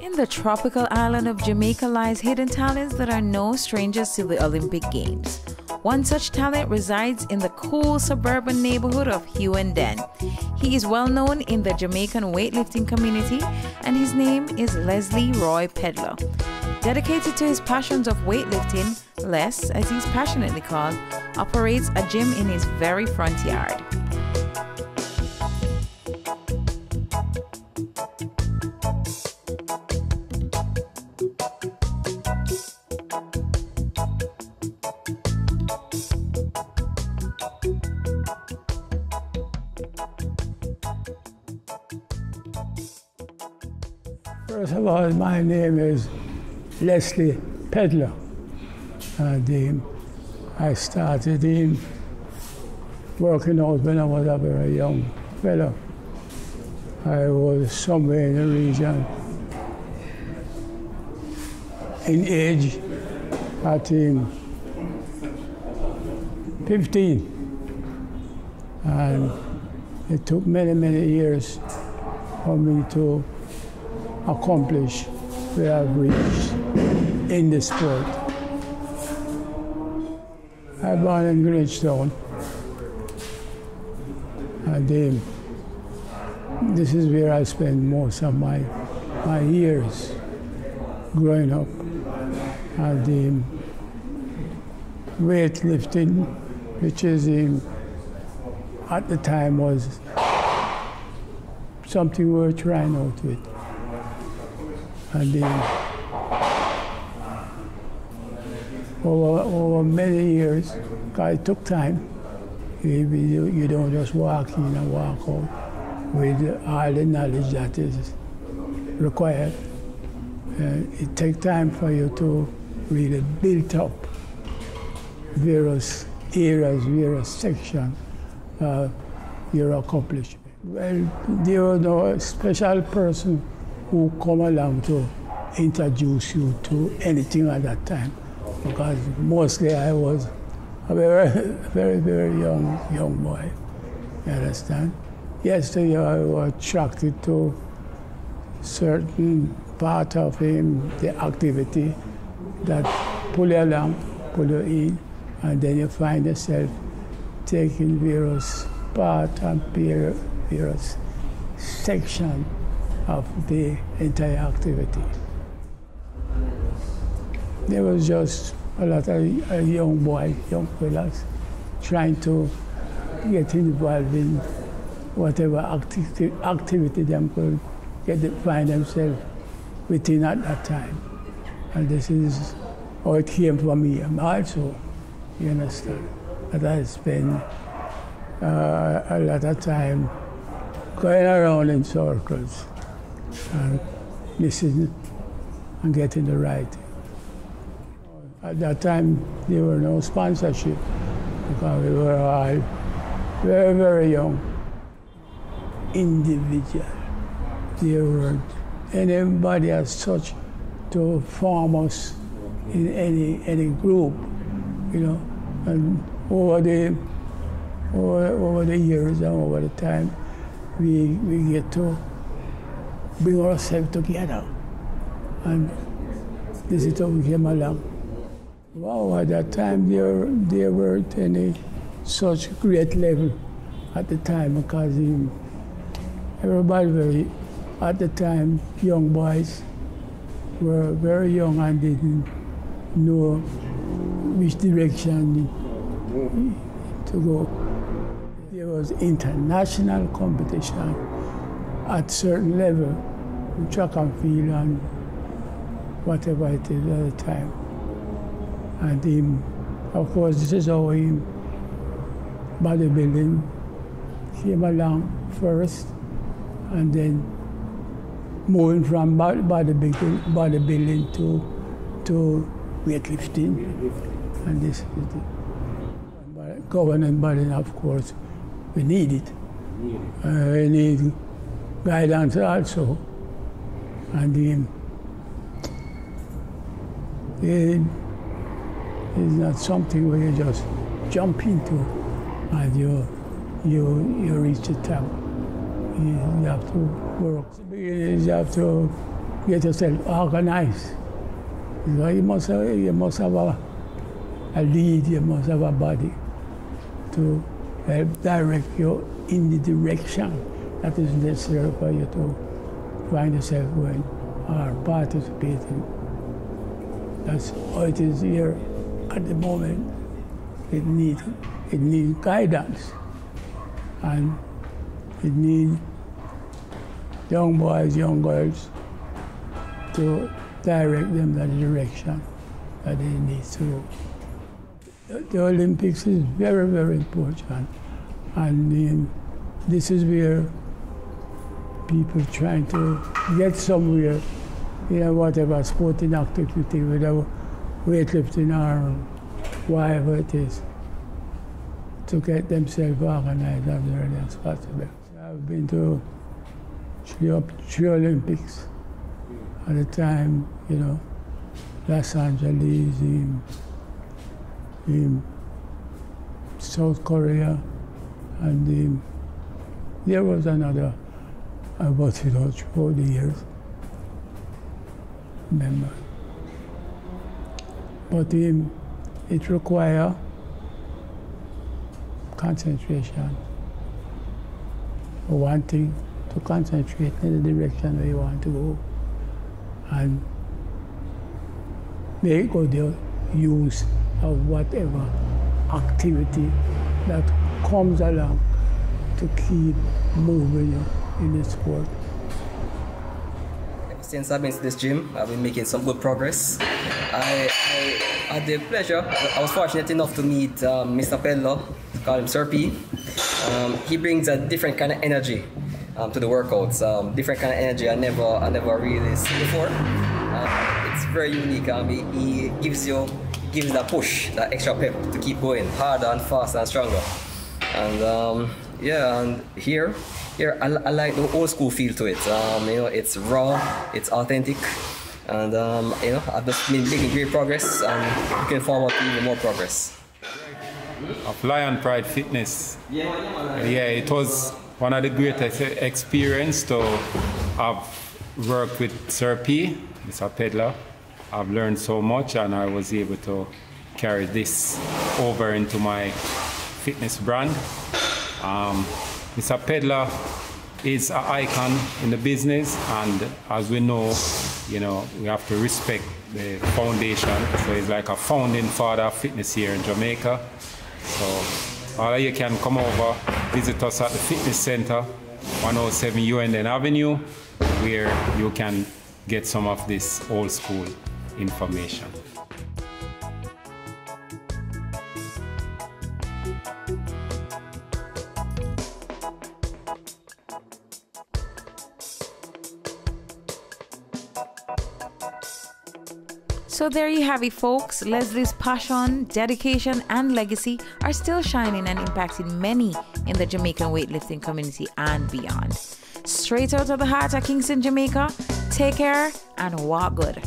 In the tropical island of Jamaica lies hidden talents that are no strangers to the Olympic Games. One such talent resides in the cool suburban neighborhood of Hugh-and-Den. He is well known in the Jamaican weightlifting community, and his name is Leslie Pedler. Dedicated to his passions of weightlifting, Les, as he's passionately called, operates a gym in his very front yard. First of all, my name is Leslie Pedler. And I started working out when I was a very young fellow. I was somewhere in the region in age at 15. And it took many, many years for me to accomplish where I've reached in the sport. I was born in Greenwich, and this is where I spent most of my years growing up. And weightlifting, which is at the time was something we were trying out with. And over many years, because it took time, you don't just walk in and walk out with all the knowledge that is required. It takes time for you to really build up various areas, various sections of your accomplishment. Well, there was no special person who come along to introduce you to anything at that time, because mostly I was a very, very, very young boy. You understand? Yes, I was attracted to certain part of the activity that pull you along, pull you in, and then you find yourself taking various part and various sections of the entire activity. There was just a lot of young fellas trying to get involved in whatever activity them could find themselves within at that time. And this is how it came for me also, you understand, that I spent a lot of time going around in circles and listening and getting the right. At that time, there were no sponsorship because we were all very, very young. Individual. There weren't anybody as such to form us in any group, you know. And over the years and over the time, we get to bring ourselves together. And this is how we came along. Wow, at that time there weren't any such great level at the time, because everybody at the time, young boys were very young and didn't know which direction to go. There was international competition at certain level, track and field and whatever it is at the time. And of course, this is how bodybuilding came along first, and then moving from bodybuilding to weightlifting. And this is the governing body, of course, we need it. We need guidance also. And it's not something where you just jump into and you reach the top. You have to work. You have to get yourself organized. You must have a lead, you must have a body to help direct you in the direction that is necessary for you to find yourself going or participating. That's how it is here at the moment. It needs guidance, and it needs young boys, young girls to direct them in the direction that they need to. The Olympics is very, very important, and this is where people trying to get somewhere, whatever sporting activity, whether weightlifting or whatever it is, to get themselves organized as early as possible. I've been to three Olympics at the time, Los Angeles, in South Korea, and there was another about throughout the years, remember. But it requires concentration. For one thing, to concentrate in the direction where you want to go, and make good use of whatever activity that comes along to keep moving you in the sport. Since I've been to this gym, I've been making some good progress. I had the pleasure, I was fortunate enough to meet Mr. Pedler, call him Sir P. He brings a different kind of energy to the workouts, different kind of energy I never really seen before. It's very unique. He gives that push, that extra pep to keep going harder and faster and stronger. And and here I like the old school feel to it. It's raw, it's authentic, and I've just been making great progress and looking forward to even more progress. Of Lion Pride Fitness, it was one of the greatest experiences to have worked with Sir P, Mr. Pedler. I've learned so much, and I was able to carry this over into my fitness brand. Mr. Pedler is an icon in the business, and as we know, we have to respect the foundation. So he's like a founding father of fitness here in Jamaica. So all of you can come over, visit us at the fitness center, 107 UNN Avenue, where you can get some of this old school information. So there you have it, folks. Leslie's passion, dedication, and legacy are still shining and impacting many in the Jamaican weightlifting community and beyond. Straight out of the heart of Kingston, Jamaica, take care and walk good.